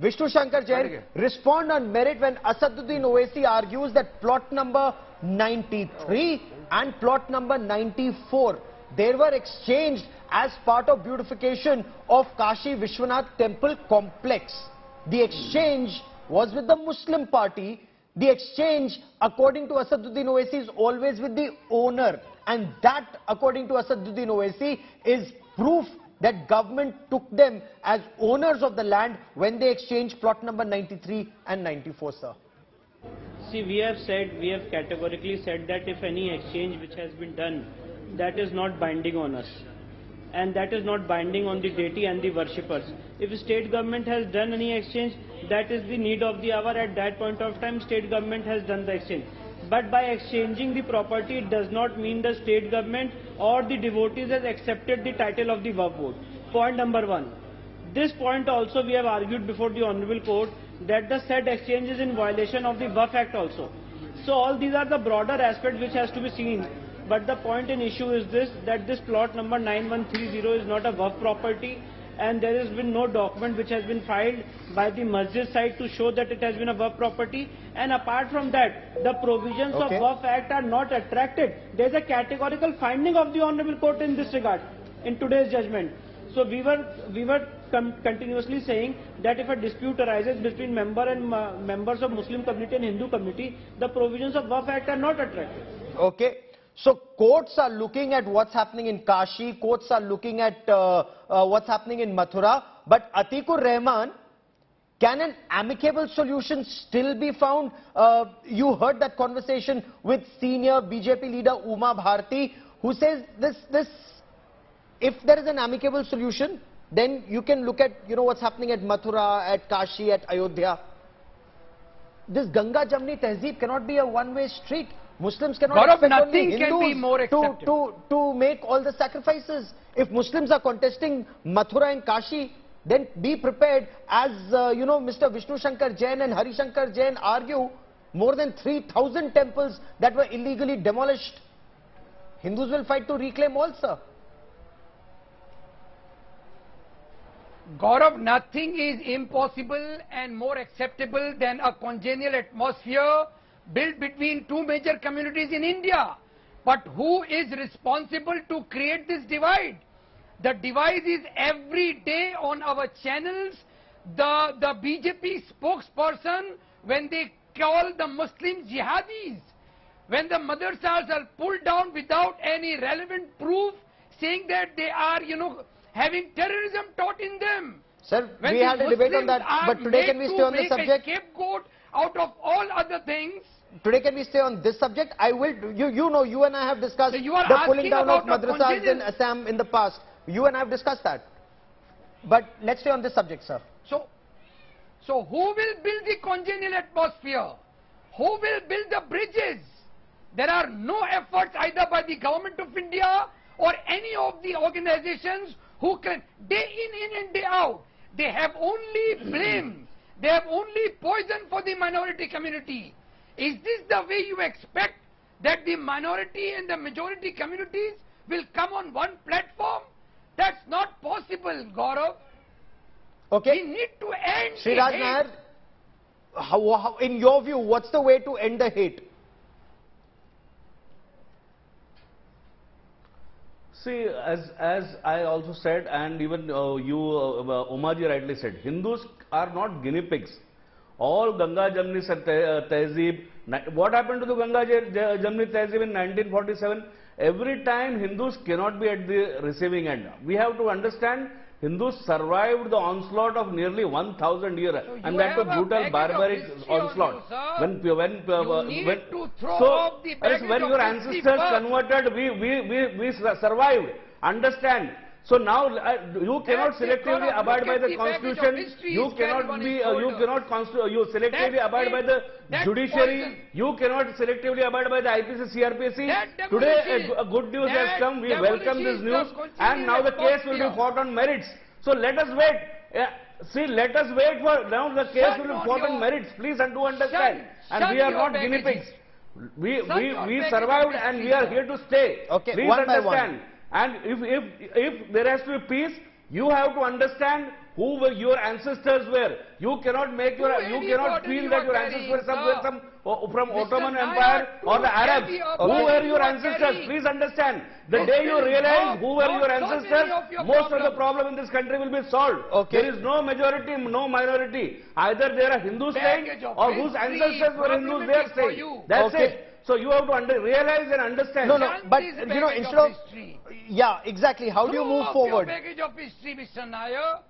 Vishnu Shankar Jain, respond on merit when Asaduddin Owaisi argues that plot number 93 and plot number 94, they were exchanged as part of beautification of Kashi Vishwanath Temple complex. The exchange was with the Muslim party. The exchange, according to Asaduddin Owaisi, is always with the owner. And that, according to Asaduddin Owaisi, is proof that government took them as owners of the land when they exchanged plot number 93 and 94, sir. See, we have categorically said that if any exchange which has been done, that is not binding on us. And that is not binding on the deity and the worshippers. If state government has done any exchange, that is the need of the hour. At that point of time, state government has done the exchange. But by exchanging the property, it does not mean the state government or the devotees has accepted the title of the Waqf board. Point number one. This point also we have argued before the Honorable Court that the said exchange is in violation of the Waqf Act also. So all these are the broader aspects which has to be seen. But the point in issue is this, that this plot number 9130 is not a Waqf property, and there has been no document which has been filed by the masjid side to show that it has been a Waqf property. And apart from that, the provisions of Waqf Act are not attracted. There is a categorical finding of the Honorable Court in this regard in today's judgment. So we were continuously saying that if a dispute arises between members of Muslim community and Hindu community, the provisions of Waqf Act are not attractive. Okay. So courts are looking at what's happening in Kashi, courts are looking at what's happening in Mathura, but Atikur Rahman, can an amicable solution still be found? You heard that conversation with senior BJP leader Uma Bharti, who says if there is an amicable solution, then you can look at, what's happening at Mathura, at Kashi, at Ayodhya. This Ganga Jamni Tehzeeb cannot be a one-way street. Muslims cannot expect only Hindus to make all the sacrifices. If Muslims are contesting Mathura and Kashi, then be prepared, as Mr. Vishnu Shankar Jain and Hari Shankar Jain argue, more than 3,000 temples that were illegally demolished. Hindus will fight to reclaim all, sir. Gaurav, nothing is impossible and more acceptable than a congenial atmosphere built between two major communities in India. But who is responsible to create this divide? The divide is every day on our channels. The BJP spokesperson, when they call the Muslim jihadis, when the madrasas are pulled down without any relevant proof, saying that they are, having terrorism taught in them. Sir, we had a debate on that, but today can we stay on the subject? A scapegoat out of all other things. Today can we stay on this subject? I will. You and I have discussed the pulling down of madrasas in Assam in the past. You and I have discussed that. But let's stay on this subject, sir. So who will build the congenial atmosphere? Who will build the bridges? There are no efforts either by the government of India or any of the organizations who can, day in and day out, they have only blame. They have only poison for the minority community. Is this the way you expect that the minority and the majority communities will come on one platform? That's not possible, Gaurav. Okay. We need to end Sriraj the Nair, hate. in your view, what's the way to end the hate? See, as I also said, and even Umaji rightly said, Hindus are not guinea pigs. All Ganga Jamni Tehzeeb, what happened to the Ganga Jamni Tehzeeb in 1947? Every time Hindus cannot be at the receiving end. We have to understand, Hindus survived the onslaught of nearly 1,000 years, so and that was brutal, barbaric onslaught. When your ancestors converted, we survived. Understand? So now you cannot selectively abide by the constitution. You cannot selectively abide by the judiciary. You cannot selectively abide by the IPC, CRPC. Today a good news has come. We welcome this news, and now the case will be fought on merits. So let us wait. See, let us wait for now. The case will be fought on merits. Please do understand. And we are not guinea pigs. We survived, and we are here to stay. Okay, please understand. And if there has to be peace, you have to understand who were your ancestors were. You cannot make your, you cannot feel that your ancestors were somewhere from Ottoman Empire or the Arabs. Who were your ancestors? Please understand. The day you realize who were your ancestors, most of the problem in this country will be solved. Okay. There is no majority, no minority. Either they are Hindus saying or whose ancestors were Hindus, they are saying. That's it. So you have to realize and understand. No, but you know, instead of... Yeah, exactly. How do you move forward? Baggage of history, Mr. Nair.